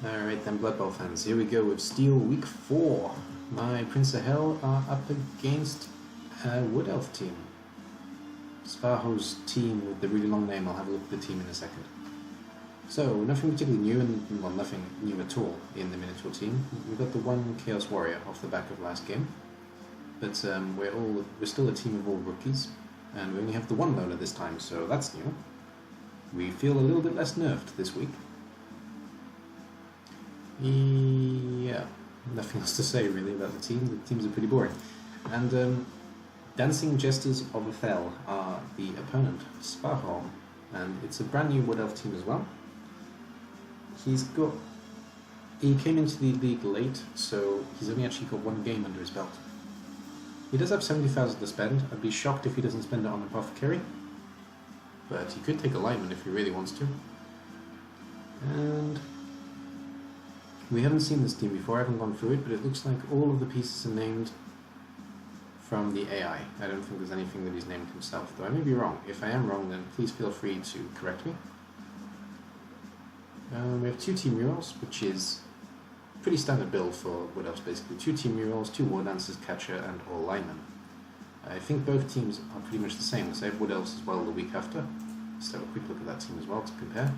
Alright then, Blood Bowl fans, here we go with Steel Week 4. My Prince of Hell are up against a Wood Elf team. Svaho's team with the really long name. I'll have a look at the team in a second. So, nothing particularly new, and well, nothing new at all in the Minotaur team. We've got the one Chaos Warrior off the back of last game, but we're still a team of all rookies, and we only have the one loner this time, so that's new. We feel a little bit less nerfed this week. Yeah, nothing else to say really about the team. The teams are pretty boring. And Dancing Jesters of Athel are the opponent, Svaho, and it's a brand new Wood Elf team as well. He came into the league late, so he's only actually got one game under his belt. He does have 70,000 to spend. I'd be shocked if he doesn't spend it on Apothecary, but he could take alignment if he really wants to. And we haven't seen this team before, I haven't gone through it, but it looks like all of the pieces are named from the AI. I don't think there's anything that he's named himself, though I may be wrong. If I am wrong, then please feel free to correct me. We have 2 team murals, which is a pretty standard build for Wood Elves, basically. 2 team murals, 2 War Dancers, Catcher, and all linemen. I think both teams are pretty much the same, because I have Wood Elves as well the week after. Let's have a quick look at that team as well to compare.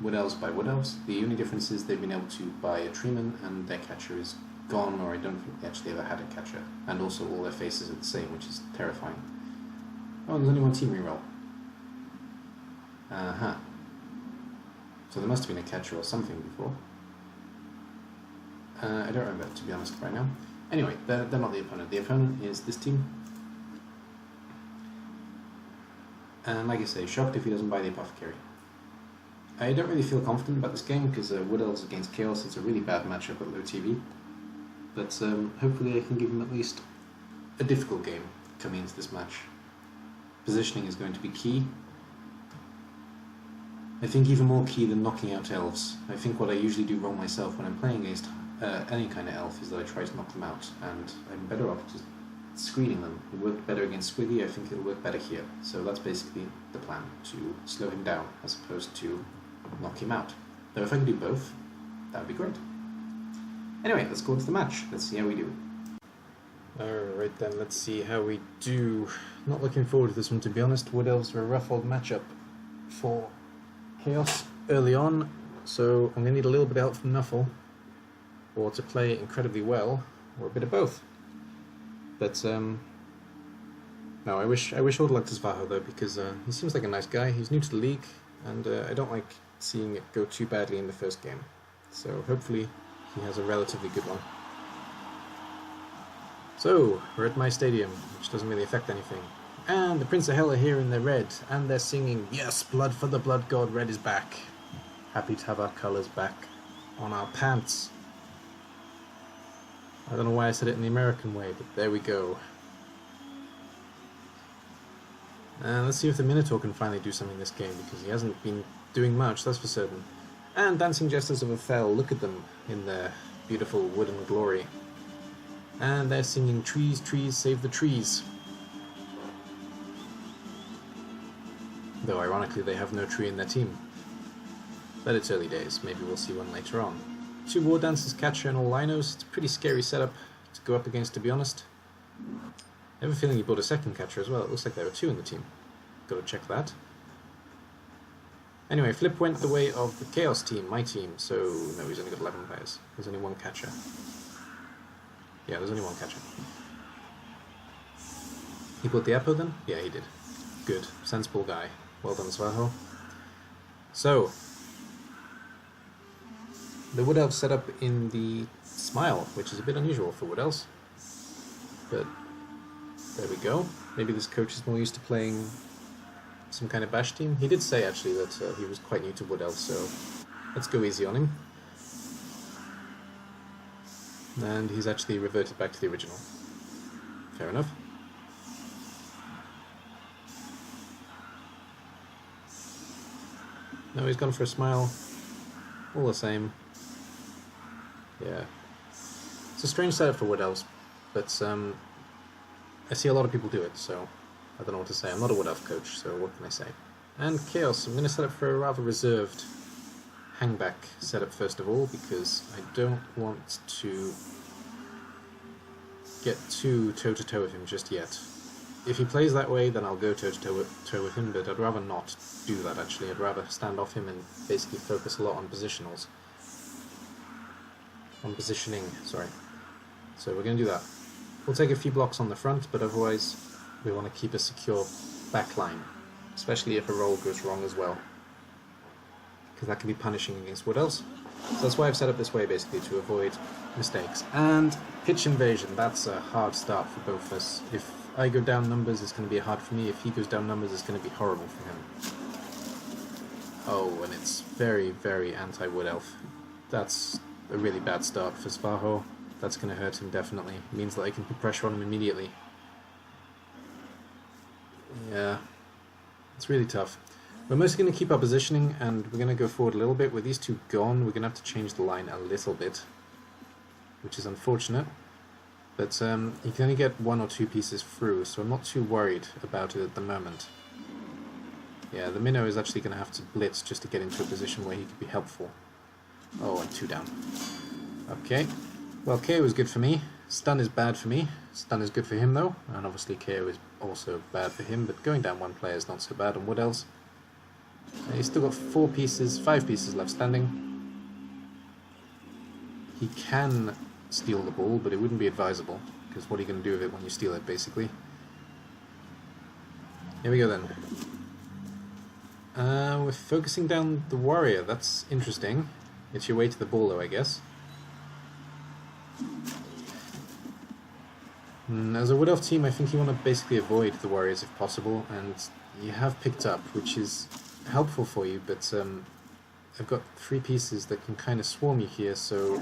Wood Elves by Wood Elves. The only difference is they've been able to buy a Treeman and their catcher is gone, or I don't think they actually ever had a catcher. And also all their faces are the same, which is terrifying. Oh, there's only one team reroll. So there must have been a catcher or something before. I don't remember, to be honest, right now. Anyway, they're not the opponent. The opponent is this team. And like I say, shocked if he doesn't buy the Apothecary. I don't really feel confident about this game because Wood Elves against Chaos, it's a really bad matchup at low TV. But hopefully I can give him at least a difficult game coming into this match. Positioning is going to be key. I think even more key than knocking out elves. I think what I usually do wrong myself when I'm playing against any kind of elf is that I try to knock them out, and I'm better off just screening them. It worked better against Squiggy, I think it'll work better here. So that's basically the plan, to slow him down as opposed to knock him out. Though if I can do both, that would be great. Anyway, let's go into the match. Let's see how we do. Alright then, let's see how we do. Not looking forward to this one, to be honest. Wood Elves are a rough old matchup for Chaos early on, so I'm going to need a little bit of help from Nuffle, or to play incredibly well, or a bit of both. But no, I wish all the luck to Svaho though, because he seems like a nice guy. He's new to the league, and I don't like seeing it go too badly in the first game. So hopefully he has a relatively good one. So, we're at my stadium, which doesn't really affect anything. And the Prince of Hell are here in their red, and they're singing, "Yes, blood for the blood god, red is back." Happy to have our colours back on our pants. I don't know why I said it in the American way, but there we go. And let's see if the Minotaur can finally do something this game, because he hasn't been doing much, that's for certain. And Dancing Jesters of Athel, look at them in their beautiful wooden glory. And they're singing, "Trees, trees, save the trees." Though ironically they have no tree in their team. But it's early days, maybe we'll see one later on. 2 War Dancers, Catcher, and all Linos. It's a pretty scary setup to go up against, to be honest. I have a feeling he bought a second Catcher as well. It looks like there were 2 in the team. Gotta check that. Anyway, Flip went the way of the Chaos team, my team, so no, he's only got 11 players. There's only 1 Catcher. Yeah, there's only 1 Catcher. He bought the Apo then? Yeah, he did. Good. Sensible guy. Well done, Svaho. So, the Wood Elves set up in the Smile, which is a bit unusual for Wood Elves. But there we go. Maybe this coach is more used to playing some kind of bash team. He did say actually that he was quite new to Wood Elves, so let's go easy on him. And he's actually reverted back to the original. Fair enough. No, he's gone for a Smile. All the same. Yeah. It's a strange setup for Wood Elves, but I see a lot of people do it, so I don't know what to say. I'm not a Wood Elf coach, so what can I say? And Chaos, I'm going to set up for a rather reserved hang back setup first of all, because I don't want to get too toe-to-toe with him just yet. If he plays that way, then I'll go toe-to-toe with him, but I'd rather not do that actually. I'd rather stand off him and basically focus a lot on positionals. On positioning, sorry. So we're going to do that. We'll take a few blocks on the front, but otherwise we want to keep a secure back line, especially if a roll goes wrong as well, because that can be punishing against Wood Elves. So that's why I've set up this way, basically, to avoid mistakes. And pitch invasion, that's a hard start for both of us. If I go down numbers, it's going to be hard for me. If he goes down numbers, it's going to be horrible for him. Oh, and it's very, very anti-Wood Elf. That's a really bad start for Svaho. That's going to hurt him, definitely. It means that I can put pressure on him immediately. Yeah, it's really tough. We're mostly going to keep our positioning, and we're going to go forward a little bit. With these two gone, we're going to have to change the line a little bit, which is unfortunate. But you can only get 1 or 2 pieces through, so I'm not too worried about it at the moment. Yeah, the minnow is actually going to have to blitz just to get into a position where he could be helpful. Oh, and 2 down. Okay. Well, KO is good for me. Stun is bad for me. Stun is good for him, though. And obviously KO is also bad for him, but going down 1 player is not so bad on Wood Elves. He's still got 5 pieces left standing. He can steal the ball, but it wouldn't be advisable, because what are you going to do with it when you steal it, basically? Here we go then. We're focusing down the warrior. That's interesting. It's your way to the ball, though, I guess. As a Wood Elf team, I think you want to basically avoid the warriors if possible, and you have picked up, which is helpful for you, but I've got 3 pieces that can kind of swarm you here, so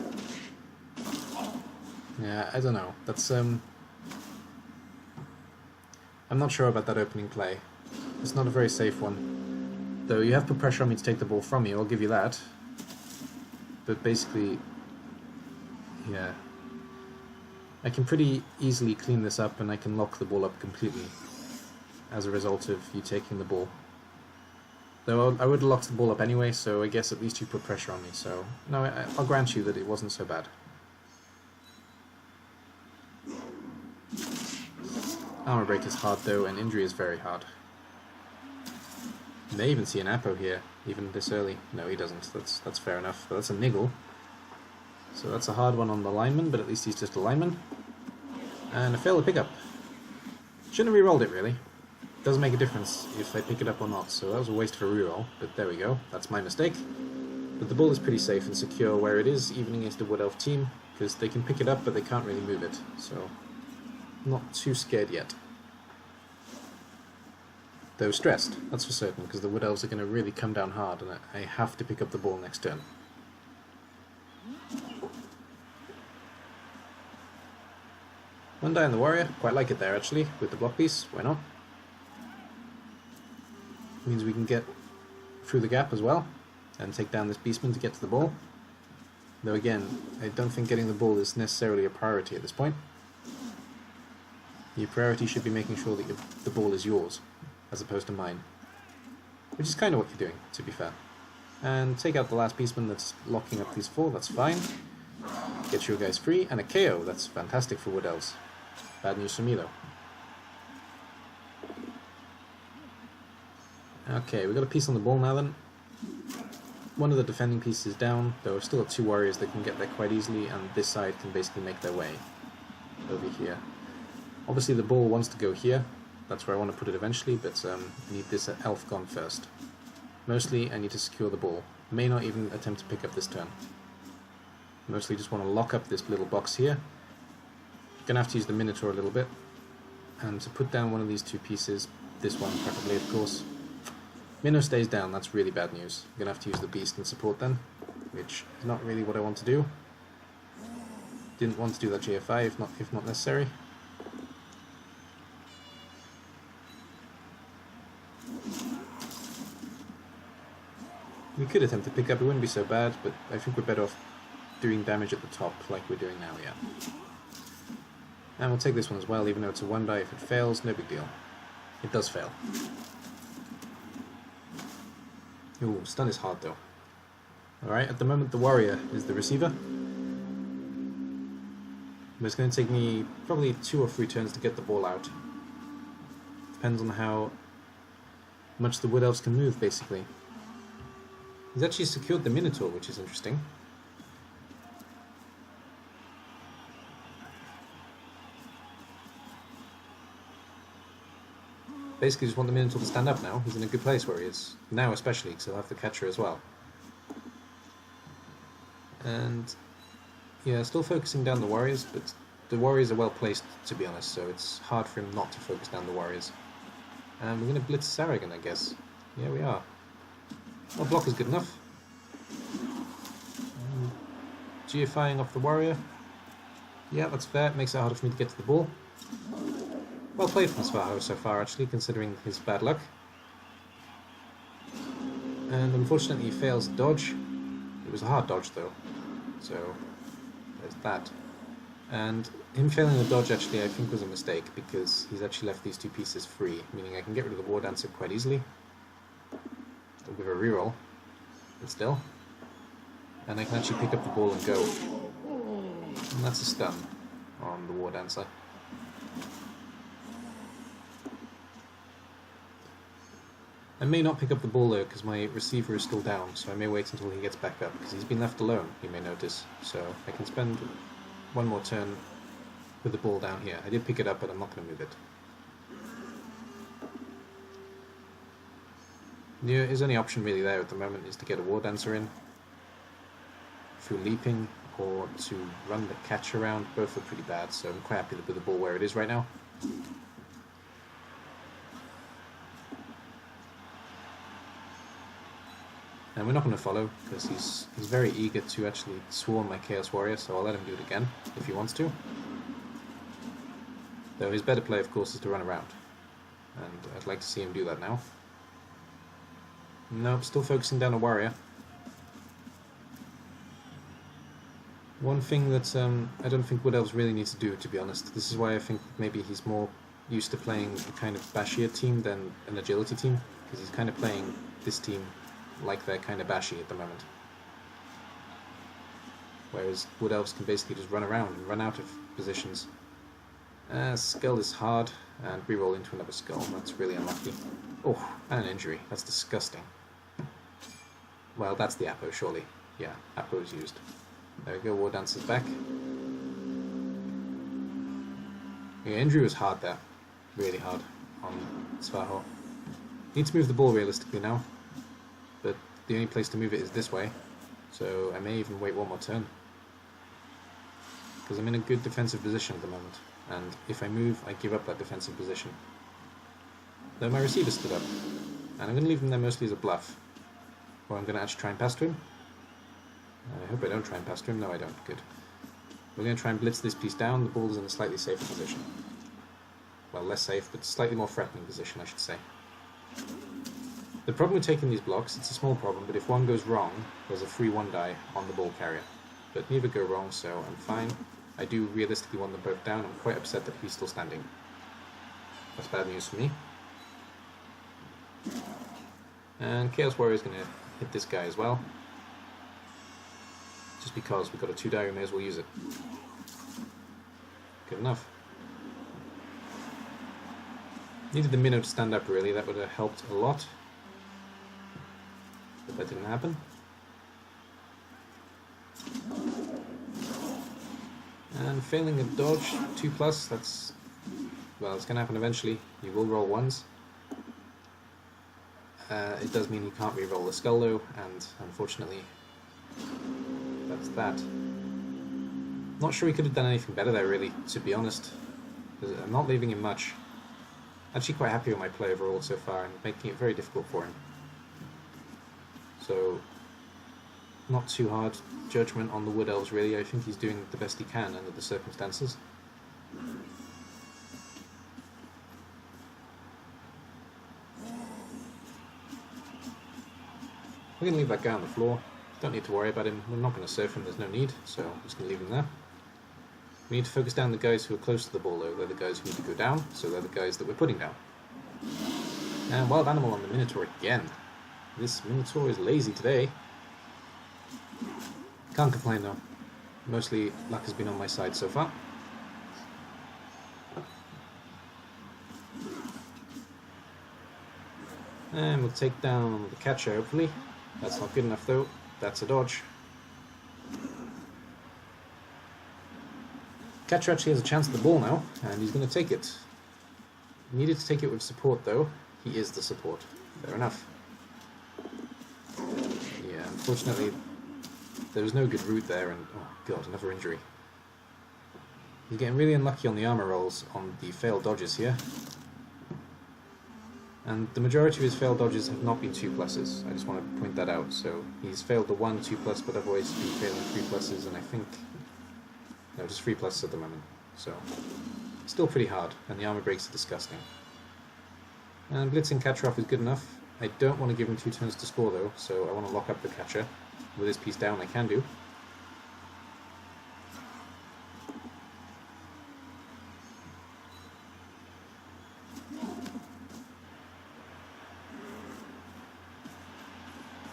yeah, I don't know. That's I'm not sure about that opening play. It's not a very safe one, though. You have put pressure on me to take the ball from you, I'll give you that, but basically, yeah, I can pretty easily clean this up, and I can lock the ball up completely as a result of you taking the ball. Though I would have locked the ball up anyway, so I guess at least you put pressure on me, so no, I'll grant you that it wasn't so bad. Armor break is hard though, and injury is very hard. You may even see an Apo here, even this early. No, he doesn't. That's fair enough. But that's a niggle. So that's a hard one on the lineman, but at least he's just a lineman. And a fail to pick up. Shouldn't have re-rolled it, really. Doesn't make a difference if I pick it up or not, so that was a waste of a reroll, but there we go. That's my mistake. But the ball is pretty safe and secure where it is, even against a Wood Elf team, because they can pick it up, but they can't really move it, so not too scared yet. Though stressed, that's for certain, because the Wood Elves are going to really come down hard, and I have to pick up the ball next turn. One die on the warrior, quite like it there actually, with the block piece, why not? Means we can get through the gap as well, and take down this beastman to get to the ball. Though again, I don't think getting the ball is necessarily a priority at this point. Your priority should be making sure that the ball is yours, as opposed to mine. Which is kind of what you're doing, to be fair. And take out the last beastman that's locking up these 4, that's fine. Get your guys free, and a KO, that's fantastic for Wood Elves. Bad news for me though. Okay, we've got a piece on the ball now then. One of the defending pieces is down, though I've still got 2 warriors that can get there quite easily, and this side can basically make their way over here. Obviously the ball wants to go here, that's where I want to put it eventually, but I need this elf gone first. Mostly I need to secure the ball. May not even attempt to pick up this turn. Mostly just want to lock up this little box here. Gonna have to use the Minotaur a little bit, and to put down one of these 2 pieces, this one preferably of course. Minnow stays down, that's really bad news. I'm gonna have to use the beast in support then, which is not really what I want to do. Didn't want to do that GFI if not necessary. We could attempt to pick up, it wouldn't be so bad, but I think we're better off doing damage at the top like we're doing now, yeah. And we'll take this one as well, even though it's a 1 die. If it fails, no big deal. It does fail. Ooh, stun is hard though. Alright, at the moment the warrior is the receiver. But it's going to take me probably 2 or 3 turns to get the ball out. Depends on how much the wood elves can move, basically. He's actually secured the Minotaur, which is interesting. Basically just want the Minotaur to stand up now. He's in a good place where he is. Now especially, because he'll have the catcher as well. And yeah, still focusing down the warriors, but the warriors are well placed, to be honest, so it's hard for him not to focus down the warriors. And we're going to blitz Sarragon, I guess. Yeah, we are. Well, block is good enough. GFIing off the warrior. Yeah, that's fair. It makes it harder for me to get to the ball. Well played from Svaho so far, actually, considering his bad luck. And unfortunately he fails dodge. It was a hard dodge, though. So, there's that. And him failing the dodge, actually, I think was a mistake, because he's actually left these 2 pieces free, meaning I can get rid of the War Dancer quite easily. With a reroll, but still. And I can actually pick up the ball and go. And that's a stun on the War Dancer. I may not pick up the ball though, because my receiver is still down, so I may wait until he gets back up, because he's been left alone, you may notice. So I can spend 1 more turn with the ball down here. I did pick it up, but I'm not going to move it. His only option really there at the moment is to get a War Dancer in, through leaping, or to run the catch around. Both are pretty bad, so I'm quite happy with the ball where it is right now. And we're not going to follow, because he's very eager to actually swarm my Chaos Warrior, so I'll let him do it again, if he wants to. Though his better play, of course, is to run around. And I'd like to see him do that now. Nope, still focusing down a warrior. One thing that I don't think Wood Elves really need to do, to be honest. This is why I think maybe he's more used to playing a kind of bashier team than an agility team, because he's kind of playing this team like they're kind of bashy at the moment. Whereas Wood Elves can basically just run around and run out of positions. Skull is hard, and reroll into another skull. That's really unlucky. Oh, and an injury. That's disgusting. Well, that's the Apo, surely. Yeah, Apo is used. There we go, War Dancer's back. Yeah, injury was hard there. Really hard on Svaho. Need to move the ball realistically now, but the only place to move it is this way, so I may even wait 1 more turn. Because I'm in a good defensive position at the moment, and if I move, I give up that defensive position. Though my receiver stood up, and I'm going to leave him there mostly as a bluff. Or I'm going to actually try and pass to him. I hope I don't try and pass to him. No, I don't. Good. We're going to try and blitz this piece down. The ball is in a slightly safer position. Well, less safe, but slightly more threatening position, I should say. The problem with taking these blocks, it's a small problem, but if one goes wrong, there's a free 1 die on the ball carrier. But neither go wrong, so I'm fine. I do realistically want them both down. I'm quite upset that he's still standing. That's bad news for me. And Chaos Warrior is going to hit this guy as well. Just because we've got a 2 die, we may as well use it. Good enough. Needed the Minnow to stand up really, that would have helped a lot. But that didn't happen. And failing a dodge, 2+, that's... well, it's going to happen eventually. You will roll 1s. It does mean you can't re-roll the skull though, and unfortunately that's that. Not sure he could have done anything better there really, to be honest. I'm not leaving him much. Actually quite happy with my play overall so far, and making it very difficult for him. So, not too hard judgment on the Wood Elves really. I think he's doing the best he can under the circumstances. We're going to leave that guy on the floor. Don't need to worry about him. We're not going to surf him, there's no need, so I'm just going to leave him there. We need to focus down the guys who are close to the ball though. They're the guys who need to go down, so they're the guys that we're putting down. And wild animal on the Minotaur again. This Minotaur is lazy today. Can't complain though. Mostly luck has been on my side so far. And we'll take down the catcher, hopefully. That's not good enough though. That's a dodge. Catcher actually has a chance at the ball now, and he's going to take it. Needed to take it with support though. He is the support. Fair enough. Yeah, unfortunately, there was no good route there, and oh god, another injury. He's getting really unlucky on the armor rolls on the failed dodges here. And the majority of his failed dodges have not been 2+s. I just want to point that out. So he's failed the 1 2+, but otherwise he's been failing 3+s, and I think... no, just 3+s at the moment. So, still pretty hard, and the armor breaks are disgusting. And blitzing catcher off is good enough. I don't want to give him 2 turns to score though, so I want to lock up the catcher. With this piece down I can do.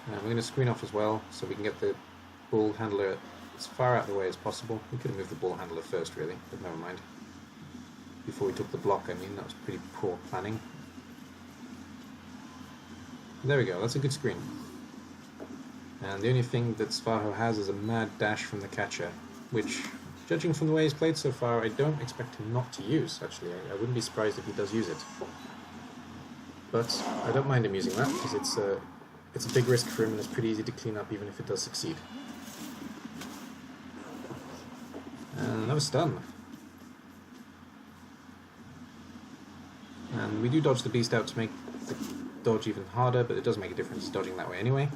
And we're going to screen off as well, so we can get the ball handler as far out of the way as possible. We could have moved the ball handler first really, but never mind. Before we took the block, I mean, that was pretty poor planning. There we go, that's a good screen. And the only thing that Svaho has is a mad dash from the catcher, which, judging from the way he's played so far, I don't expect him not to use, actually. I wouldn't be surprised if he does use it. But I don't mind him using that, because it's a big risk for him and it's pretty easy to clean up even if it does succeed. And another stun. And we do dodge the beast out to make the dodge even harder, but it does make a difference dodging that way anyway.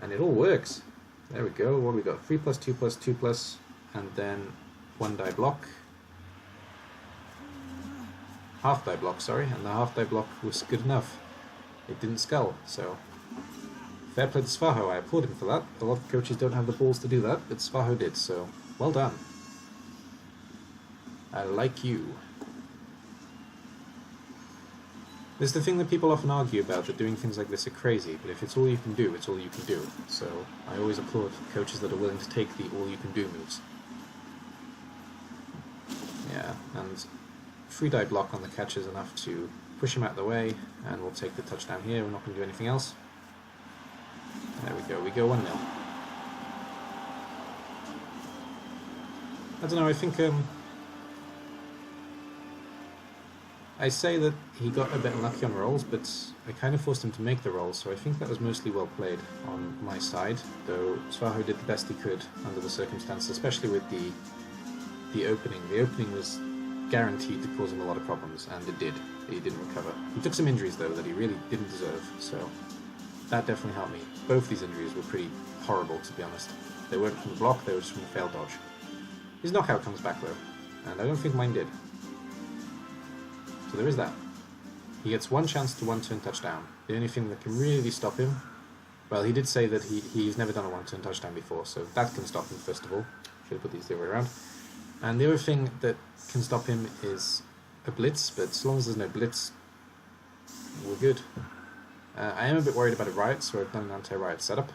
And it all works. There we go. What have we got? 3+, 2+, 2+, and then 1 die block. Half die block, sorry, and the half die block was good enough. It didn't skull, so fair play to Svaho. I applaud him for that. A lot of coaches don't have the balls to do that, but Svaho did, so well done. I like you. There's the thing that people often argue about, that doing things like this are crazy, but if it's all you can do, it's all you can do. So I always applaud coaches that are willing to take the all-you-can-do moves. Yeah, and 3 die block on the catch is enough to push him out of the way, and we'll take the touchdown here. We're not going to do anything else. There we go, we go 1-0. I don't know, I think I say that he got a bit unlucky on rolls, but I kind of forced him to make the rolls, so I think that was mostly well played on my side, though Svaho did the best he could under the circumstances, especially with the opening. The opening was guaranteed to cause him a lot of problems, and it did. He didn't recover. He took some injuries, though, that he really didn't deserve, so that definitely helped me. Both these injuries were pretty horrible, to be honest. They weren't from the block, they were just from the failed dodge. His knockout comes back, though, and I don't think mine did. So there is that. He gets 1 chance to 1-turn touchdown. The only thing that can really stop him... well, he did say that he's never done a 1-turn touchdown before, so that can stop him, first of all. Should have put these the other way around. And the other thing that can stop him is a blitz, but as long as there's no blitz, we're good. I am a bit worried about a riot, so I've done an anti-riot setup.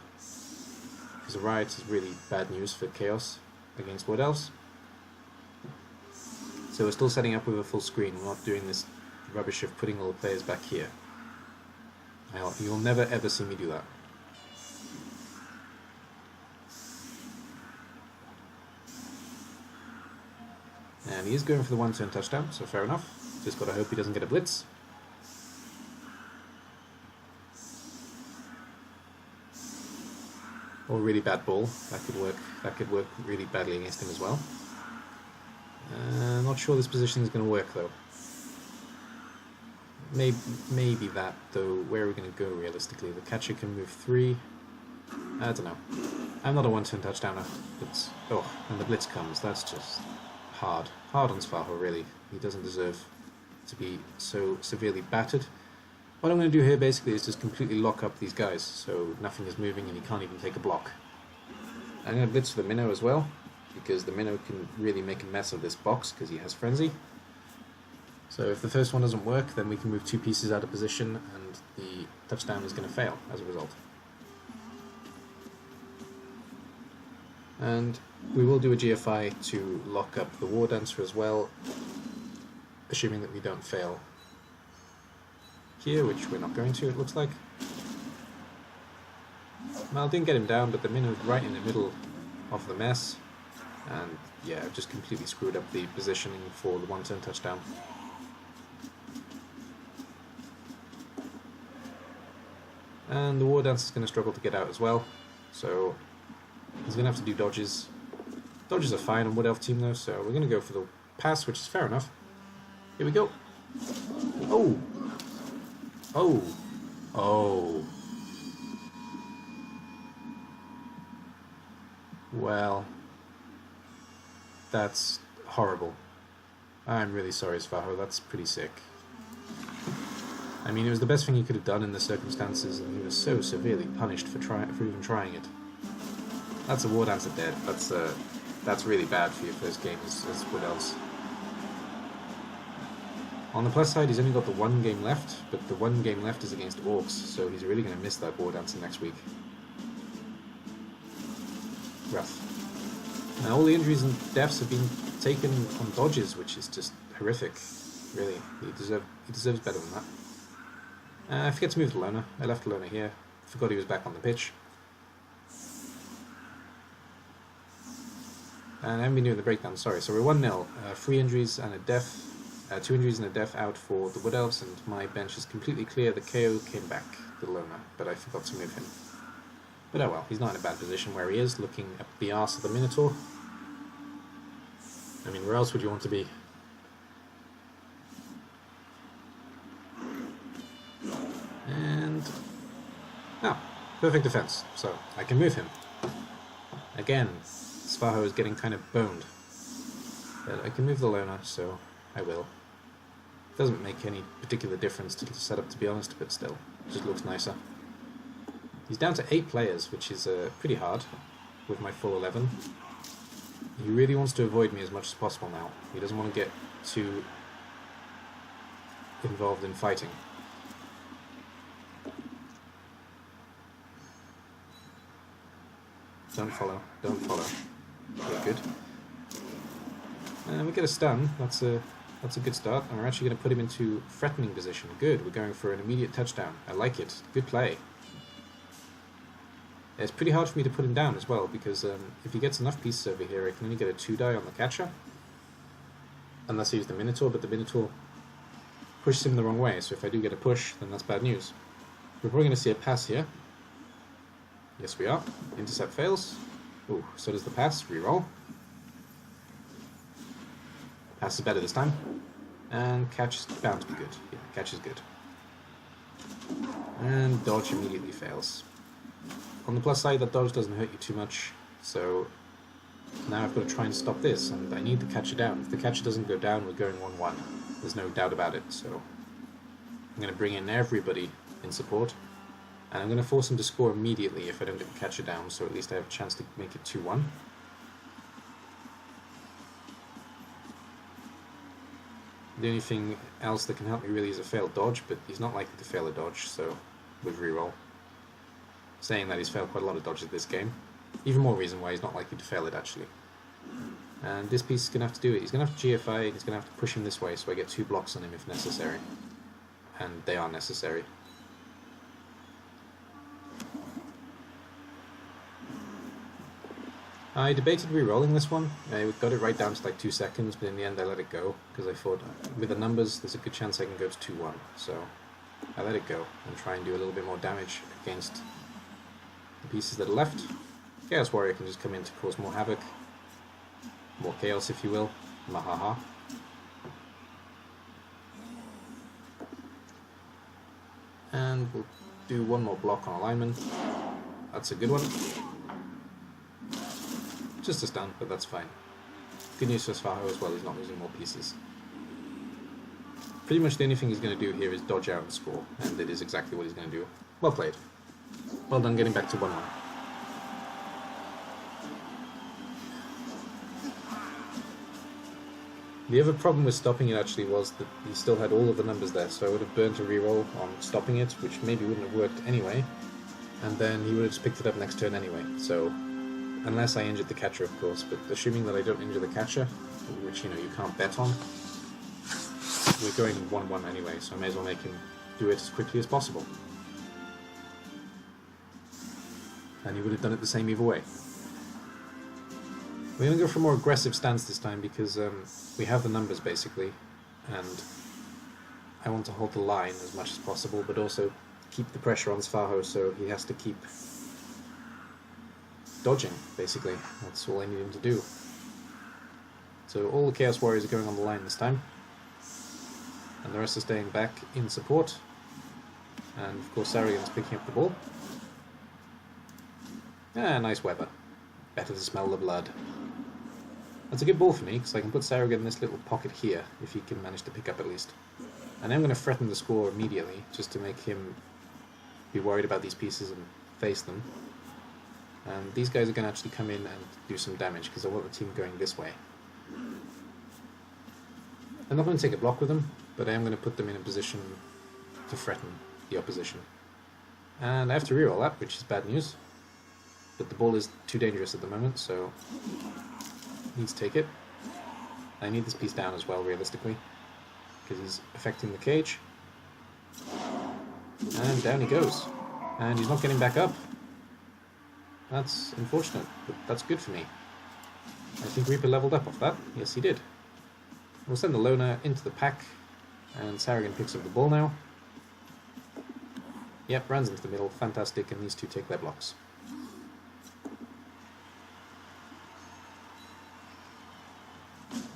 Because a riot is really bad news for Chaos against Wood Elves. So we're still setting up with a full screen. We're not doing this rubbish of putting all the players back here. You'll never ever see me do that. And he is going for the 1-turn touchdown, so fair enough. Just gotta hope he doesn't get a blitz. Or a really bad ball. That could work really badly against him as well. Not sure this position is going to work though. Maybe that, though. Where are we going to go realistically? The catcher can move 3. I don't know. I'm not a 1-turn touchdowner. But oh, and the blitz comes. That's just hard. Hard on Svaho, really. He doesn't deserve to be so severely battered. What I'm going to do here basically is just completely lock up these guys, so nothing is moving and he can't even take a block. I'm going to blitz for the minnow as well, because the minnow can really make a mess of this box because he has frenzy. So if the first one doesn't work, then we can move 2 pieces out of position and the touchdown is going to fail as a result. And we will do a GFI to lock up the War Dancer as well, assuming that we don't fail here, which we're not going to, it looks like. Well, I didn't get him down, but the Min was right in the middle of the mess, and yeah, just completely screwed up the positioning for the one-turn touchdown. And the War Dancer is going to struggle to get out as well, so he's going to have to do dodges. Dodges are fine on Wood Elf team though, so we're going to go for the pass, which is fair enough. Here we go. Oh! Oh! Oh! Well, that's horrible. I'm really sorry, Svaho, that's pretty sick. I mean, it was the best thing he could have done in the circumstances, and he was so severely punished for even trying it. That's a War Dancer dead. That's really bad for your first game as Wood Elves. On the plus side, he's only got the one game left, but the one game left is against Orcs, so he's really going to miss that War Dancer next week. Rough. Now all the injuries and deaths have been taken on dodges, which is just horrific. Really, he deserves better than that. I forget to move the loner. I left the loner here. Forgot he was back on the pitch. And I haven't been doing the breakdown, sorry. So we're 1-0. 3 injuries and a death. 2 injuries and a death out for the Wood Elves, and my bench is completely clear. The KO came back, the loner, but I forgot to move him. But oh well, he's not in a bad position where he is, looking at the arse of the Minotaur. I mean, where else would you want to be? And... oh, perfect defense, so I can move him. Again, Svaho is getting kind of boned. But I can move the loner, so I will. Doesn't make any particular difference to the setup, to be honest, but still, it just looks nicer. He's down to 8 players, which is pretty hard with my full 11. He really wants to avoid me as much as possible now. He doesn't want to get too involved in fighting. Don't follow, don't follow. Okay, good. And we get a stun. That's a good start, and we're actually going to put him into threatening position. Good, we're going for an immediate touchdown. I like it. Good play. It's pretty hard for me to put him down as well, because if he gets enough pieces over here, I can only get a 2-die on the catcher. Unless I use the Minotaur, but the Minotaur pushes him the wrong way, so if I do get a push, then that's bad news. We're probably going to see a pass here. Yes, we are. Intercept fails. Ooh, so does the pass. Reroll. Pass is better this time. And catch is bound to be good. Yeah, catch is good. And dodge immediately fails. On the plus side, that dodge doesn't hurt you too much, so now I've got to try and stop this, and I need the catcher down. If the catcher doesn't go down, we're going 1-1. There's no doubt about it, so I'm going to bring in everybody in support, and I'm going to force him to score immediately if I don't get the catcher down, so at least I have a chance to make it 2-1. The only thing else that can help me really is a failed dodge, but he's not likely to fail a dodge, so with reroll. Saying that he's failed quite a lot of dodges this game. Even more reason why he's not likely to fail it, actually. And this piece is going to have to do it. He's going to have to GFI, and he's going to have to push him this way, so I get 2 blocks on him if necessary. And they are necessary. I debated re-rolling this one. I got it right down to like 2 seconds, but in the end I let it go, because I thought, with the numbers, there's a good chance I can go to 2-1. So I let it go, and try and do a little bit more damage against the pieces that are left. Chaos Warrior can just come in to cause more havoc. More chaos, if you will. Mahaha. And we'll do 1 more block on alignment. That's a good one. Just a stun, but that's fine. Good news for Svaho as well, he's not losing more pieces. Pretty much the only thing he's going to do here is dodge out and score, and it is exactly what he's going to do. Well played. Well done getting back to 1-1. The other problem with stopping it actually was that he still had all of the numbers there, so I would have burnt a reroll on stopping it, which maybe wouldn't have worked anyway, and then he would have just picked it up next turn anyway, so Unless I injured the catcher, of course, but assuming that I don't injure the catcher, which, you know, you can't bet on, we're going 1-1 anyway, so I may as well make him do it as quickly as possible. And he would have done it the same either way. We're going to go for a more aggressive stance this time because we have the numbers basically, and I want to hold the line as much as possible, but also keep the pressure on Svaho, so he has to keep dodging, basically. That's all I need him to do. So all the Chaos Warriors are going on the line this time, and the rest are staying back in support, and of course Saragon's picking up the ball. Ah, nice weather. Better to smell the blood. That's a good ball for me, because I can put Saragon in this little pocket here, if he can manage to pick up at least. And I'm going to threaten the score immediately, just to make him be worried about these pieces and face them. And these guys are going to actually come in and do some damage, because I want the team going this way. I'm not going to take a block with them, but I am going to put them in a position to threaten the opposition. And I have to reroll that, which is bad news. But the ball is too dangerous at the moment, so I need to take it. I need this piece down as well, realistically, because he's affecting the cage. And down he goes. And he's not getting back up. That's unfortunate, but that's good for me. I think Reaper leveled up off that. Yes, he did. We'll send the loner into the pack, and Saragon picks up the ball now. Yep, runs into the middle, fantastic, and these two take their blocks.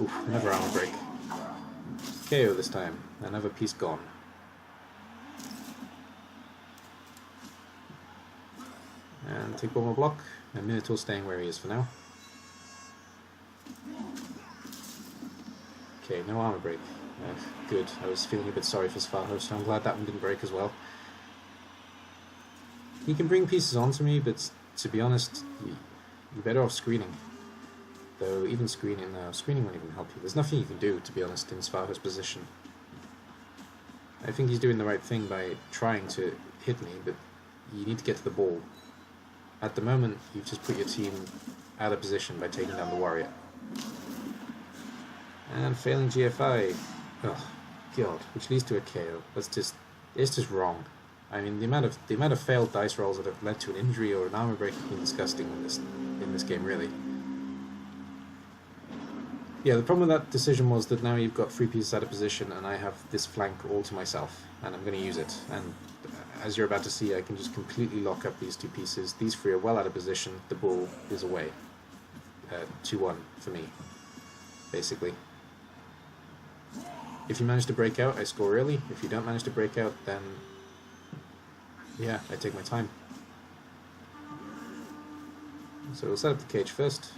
Oof, another armor break. KO this time, another piece gone. And take one more block, and Minotaur staying where he is for now. Okay, no armor break. Good, I was feeling a bit sorry for Svaho, so I'm glad that one didn't break as well. He can bring pieces onto me, but to be honest, you're better off screening. Though even screening won't even help you. There's nothing you can do, to be honest, in Svaho's position. I think he's doing the right thing by trying to hit me, but you need to get to the ball. At the moment, you've just put your team out of position by taking down the warrior. And failing GFI. Oh, God, which leads to a KO. It's just wrong. I mean, the amount of failed dice rolls that have led to an injury or an armor break has been disgusting in this game, really. Yeah, the problem with that decision was that now you've got 3 pieces out of position, and I have this flank all to myself, and I'm going to use it. And as you're about to see, I can just completely lock up these 2 pieces. These 3 are well out of position. The ball is away. 2-1 for me, basically. If you manage to break out, I score early. If you don't manage to break out, then yeah, I take my time. So we'll set up the cage first.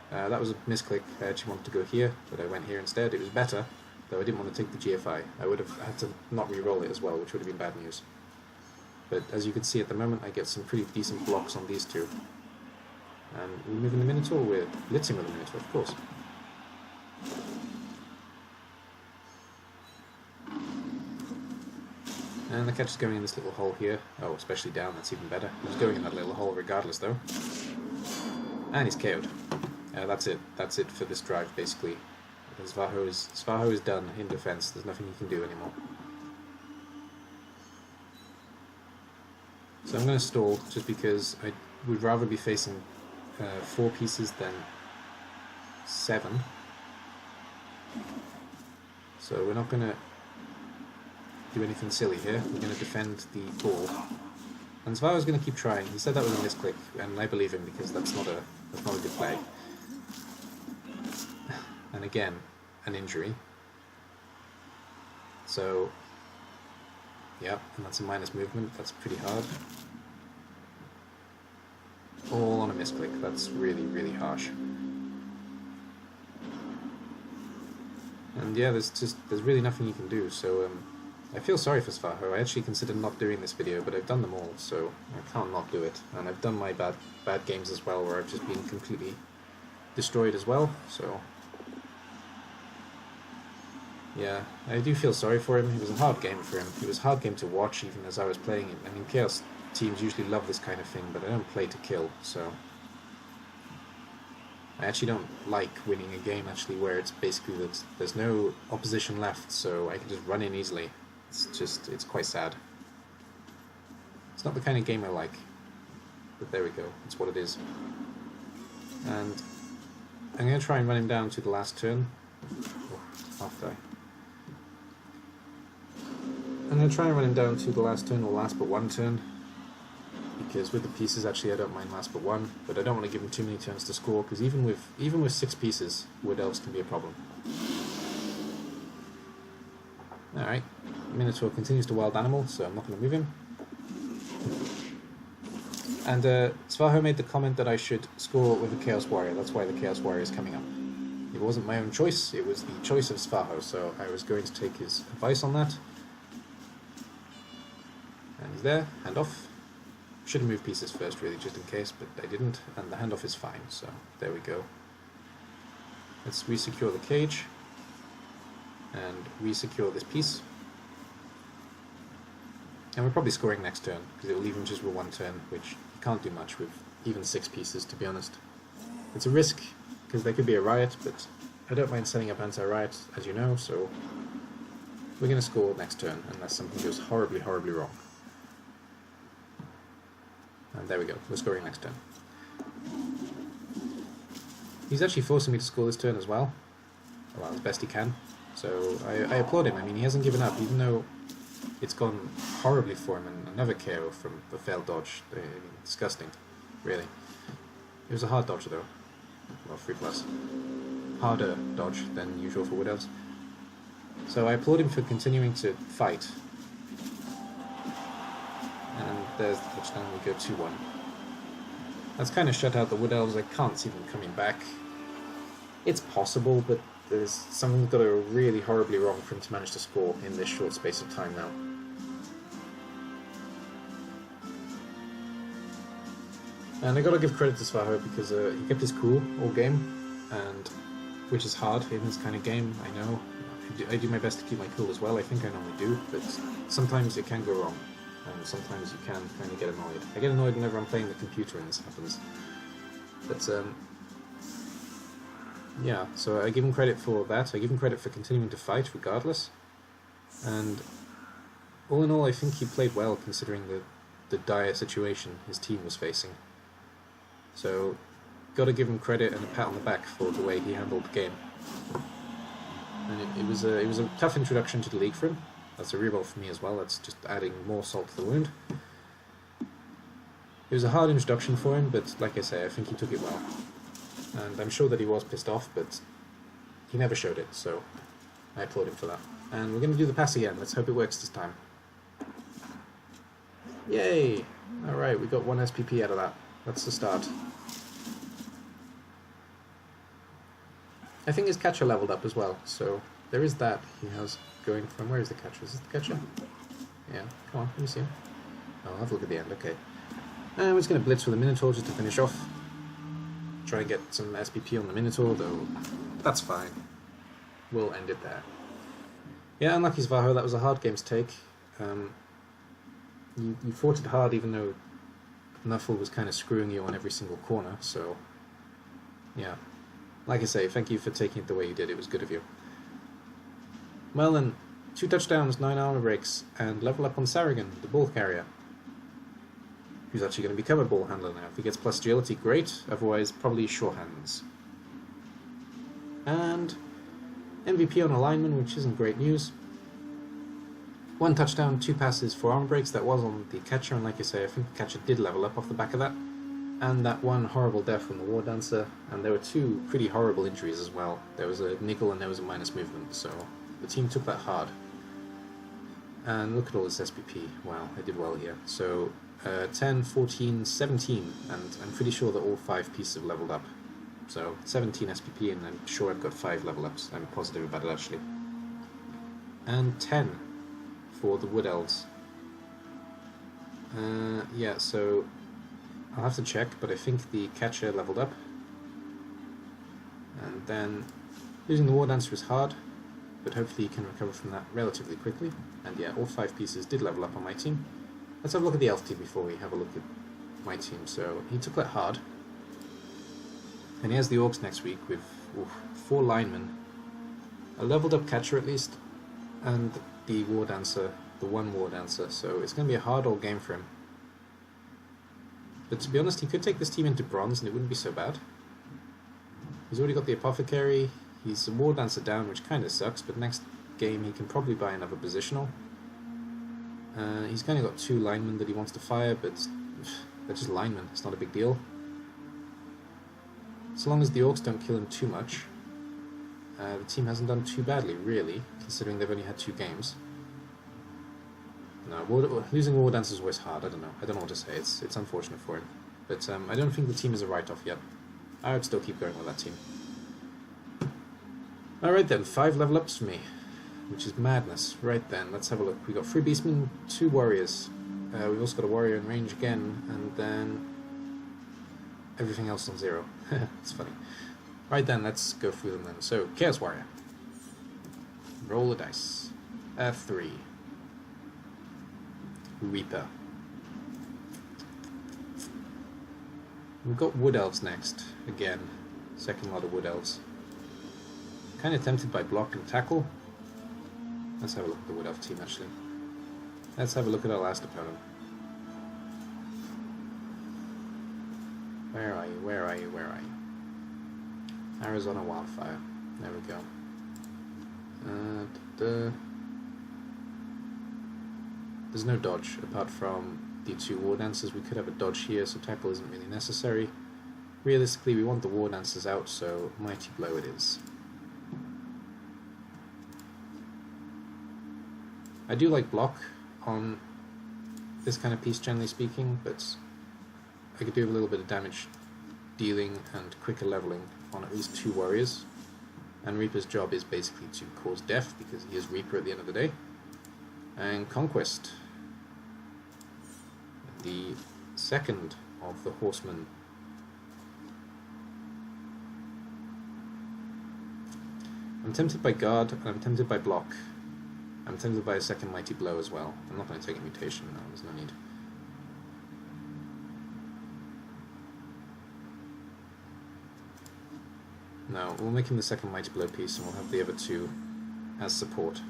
That was a misclick. I actually wanted to go here, but I went here instead. It was better, though I didn't want to take the GFI. I would have had to not re-roll it as well, which would have been bad news. But as you can see at the moment, I get some pretty decent blocks on these 2. And we're moving the Minotaur, we're blitzing with the Minotaur, of course. And the catch is going in this little hole here. Oh, especially down, that's even better. He's going in that little hole regardless, though. And he's KO'd. That's it. That's it for this drive, basically. Svaho is done in defense. There's nothing he can do anymore. So I'm going to stall, just because I would rather be facing 4 pieces than 7. So we're not going to do anything silly here. We're going to defend the ball. And Svaho's going to keep trying. He said that was a misclick, and I believe him, because that's not a good flag. And again, an injury. So, yeah, and that's a minus movement. That's pretty hard. All on a misclick. That's really, really harsh. And yeah, there's really nothing you can do. So I feel sorry for Svaho. I actually considered not doing this video, but I've done them all, so I can't not do it. And I've done my bad games as well, where I've just been completely destroyed as well. So yeah, I do feel sorry for him. It was a hard game for him. It was a hard game to watch, even as I was playing it. I mean, Chaos teams usually love this kind of thing, but I don't play to kill, so I actually don't like winning a game actually where it's basically that there's no opposition left, so I can just run in easily. It's quite sad. It's not the kind of game I like, but there we go, it's what it is. And I'm going to try and run him down to the last turn. Oh, half die. I'm going to try and run him down to the last turn, or last but one turn, because with the pieces actually I don't mind last but one, but I don't want to give him too many turns to score, because even with 6 pieces, Wood Elves can be a problem. Alright, Minotaur continues to wild animal, so I'm not going to move him. And Svaho made the comment that I should score with a Chaos Warrior. That's why the Chaos Warrior is coming up. It wasn't my own choice, it was the choice of Svaho, so I was going to take his advice on that. And he's there, handoff. Should have moved pieces first really, just in case, but I didn't, and the handoff is fine, so there we go. Let's resecure the cage, and resecure this piece. And we're probably scoring next turn, because it will leave him just with 1 turn, which you can't do much with even 6 pieces, to be honest. It's a risk, because there could be a riot, but I don't mind setting up anti-riot, as you know, so we're going to score next turn, unless something goes horribly, horribly wrong. And there we go, we're scoring next turn. He's actually forcing me to score this turn as well, as best he can, so I applaud him. I mean, he hasn't given up, even though it's gone horribly for him, and another KO from the failed dodge. Disgusting, really. It was a hard dodge though. Well, 3+. Harder dodge than usual for Wood Elves. So I applaud him for continuing to fight. And there's the touchdown, we go 2-1. That's kind of shut out the Wood Elves. I can't see them coming back. It's possible, but there's something that are really horribly wrong for him to manage to score in this short space of time now. And I gotta give credit to Svaho because he kept his cool all game, and which is hard in this kind of game, I know. I do my best to keep my cool as well, I think I normally do, but sometimes it can go wrong, and sometimes you can kind of get annoyed. I get annoyed whenever I'm playing the computer and this happens. But yeah, so I give him credit for that. I give him credit for continuing to fight regardless. And all in all, I think he played well considering the dire situation his team was facing. So, got to give him credit and a pat on the back for the way he handled the game. And it was a tough introduction to the league for him. That's a reroll for me as well. That's just adding more salt to the wound. It was a hard introduction for him, but like I say, I think he took it well. And I'm sure that he was pissed off, but he never showed it, so I applaud him for that. And we're going to do the pass again. Let's hope it works this time. Yay! Alright, we got 1 SPP out of that. That's the start. I think his catcher leveled up as well, so there is that he has going from... Where is the catcher? Is this the catcher? Yeah, come on, let me see him. Oh, I'll have a look at the end, okay. And we're just going to blitz with the Minotaur just to finish off. Try and get some SPP on the Minotaur, though that's fine. We'll end it there. Yeah, unlucky Svaho, that was a hard game to take. You fought it hard even though Nuffle was kind of screwing you on every single corner, so yeah. Like I say, thank you for taking it the way you did, it was good of you. Well then, 2 touchdowns, 9 armor breaks, and level up on Sarragon, the ball carrier. Who's actually going to become a ball handler now. If he gets plus agility, great, otherwise probably sure hands. And MVP on a lineman, which isn't great news. 1 touchdown, 2 passes, 4 armor breaks, that was on the catcher, and like I say, I think the catcher did level up off the back of that. And that 1 horrible death from the War Dancer, and there were 2 pretty horrible injuries as well. There was a nickel and there was a minus movement, so the team took that hard. And look at all this SPP, wow, I did well here. So 10, 14, 17, and I'm pretty sure that all 5 pieces have leveled up. So 17 SPP, and I'm sure I've got 5 level ups, I'm positive about it actually. And 10 for the Wood Elves. Yeah, so I'll have to check, but I think the catcher leveled up. And then losing the War Dancer is hard, but hopefully you can recover from that relatively quickly. And yeah, all 5 pieces did level up on my team. Let's have a look at the elf team before we have a look at my team. So he took that hard. And he has the orcs next week with 4 linemen, a leveled up catcher at least, and the war dancer, the 1 war dancer. So it's going to be a hard old game for him. But to be honest, he could take this team into bronze and it wouldn't be so bad. He's already got the apothecary. He's a war dancer down, which kind of sucks, but next game he can probably buy another positional. He's kind of got 2 linemen that he wants to fire, but they're just linemen. It's not a big deal. So long as the orcs don't kill him too much, the team hasn't done too badly, really, considering they've only had 2 games. No, losing a war dancer is always hard. I don't know what to say. It's unfortunate for him, but I don't think the team is a write-off yet. I would still keep going with that team. Alright then, 5 level ups for me, which is madness. Right then, let's have a look. We got 3 beastmen, 2 warriors. We've also got a warrior in range again, and then everything else on 0. It's funny. Right then, let's go through them then. So, Chaos Warrior. Roll the dice. 3. Reaper. We've got Wood Elves next. Again, second lot of Wood Elves. Kind of tempted by block and tackle. Let's have a look at the Wood Elf team actually. Let's have a look at our last opponent. Where are you? Where are you? Where are you? Arizona Wildfire. There we go. There's no dodge apart from the 2 War Dancers. We could have a dodge here, so tackle isn't really necessary. Realistically, we want the War Dancers out, so Mighty Blow it is. I do like block on this kind of piece, generally speaking, but I could do a little bit of damage dealing and quicker leveling on at least 2 warriors. And Reaper's job is basically to cause death, because he is Reaper at the end of the day. And Conquest, the second of the horsemen. I'm tempted by guard, and I'm tempted by block. I'm tempted by a second Mighty Blow as well. I'm not going to take a mutation now, there's no need. No, we'll make him the second Mighty Blow piece, and we'll have the other 2 as support.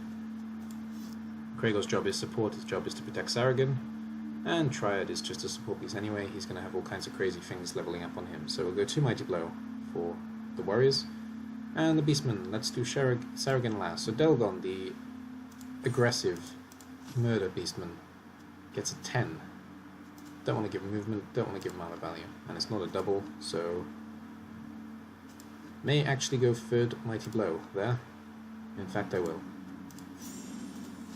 Kraegor's job is support, his job is to protect Saragon, and Triad is just a support piece anyway. He's going to have all kinds of crazy things leveling up on him. So we'll go 2 Mighty Blow for the warriors. And the Beastmen, let's do Saragon last. So Delgon, the aggressive murder Beastman, gets a 10. Don't want to give him movement, don't want to give him armor value. And it's not a double, so may actually go 3rd Mighty Blow there. In fact, I will.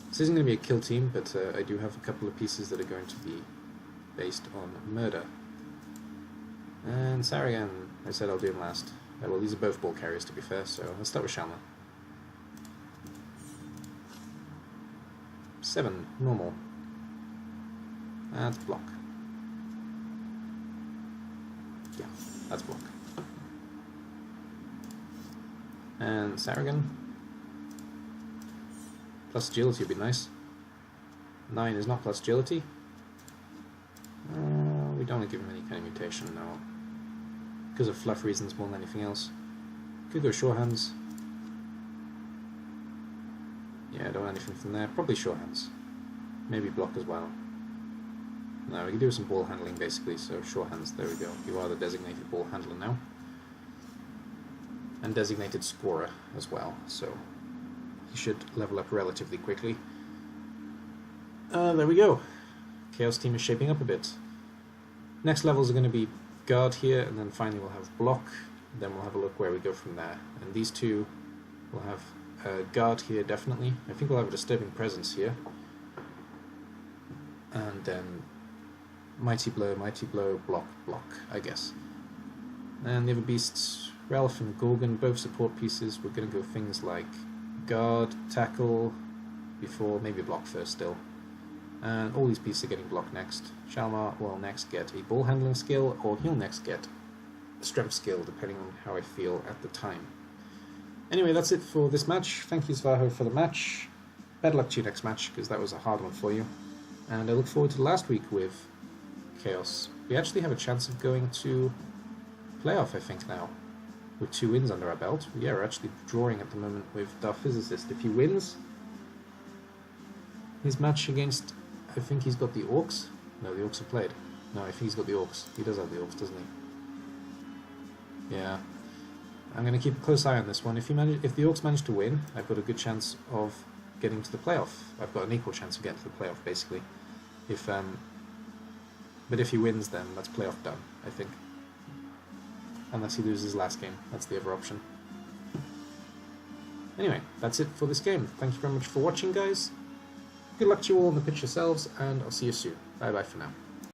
This isn't going to be a kill team, but I do have a couple of pieces that are going to be based on murder. And Saragan, I said I'll do him last. Well, these are both ball carriers to be fair, so let's start with Shalma. 7, normal. That's block. Yeah, that's block. And Saragan. Plus agility would be nice. 9 is not plus agility. We don't want to give him any kind of mutation, no. Because of fluff reasons more than anything else. Could go sure hands. Yeah, I don't want anything from there. Probably sure hands. Maybe block as well. No, we can do some ball handling basically, so sure hands, there we go. You are the designated ball handler now. And designated scorer as well, so he should level up relatively quickly. There we go. Chaos team is shaping up a bit. Next levels are going to be guard here, and then finally we'll have block. Then we'll have a look where we go from there. And these 2 will have guard here, definitely. I think we'll have a disturbing presence here. And then Mighty Blow, block, block, I guess. And the other beasts, Ralph and Gorgon, both support pieces. We're going to go things like guard, tackle, before, maybe block first still. And all these pieces are getting blocked next. Shalmar will next get a ball handling skill, or he'll next get a strength skill, depending on how I feel at the time. Anyway, that's it for this match. Thank you, Svaho, for the match. Better luck to you next match, because that was a hard one for you. And I look forward to last week with Chaos. We actually have a chance of going to playoff, I think, now, with 2 wins under our belt. Yeah, we're actually drawing at the moment with Dark Physicist. If he wins his match against, I think he's got the Orcs. No, the Orcs have played. No, I think he's got the Orcs. He does have the Orcs, doesn't he? Yeah. I'm going to keep a close eye on this one. If the Orcs manage to win, I've got a good chance of getting to the playoff. I've got an equal chance of getting to the playoff, basically. But if he wins, then that's playoff done, I think. Unless he loses his last game. That's the other option. Anyway, that's it for this game. Thank you very much for watching, guys. Good luck to you all on the pitch yourselves, and I'll see you soon. Bye-bye for now.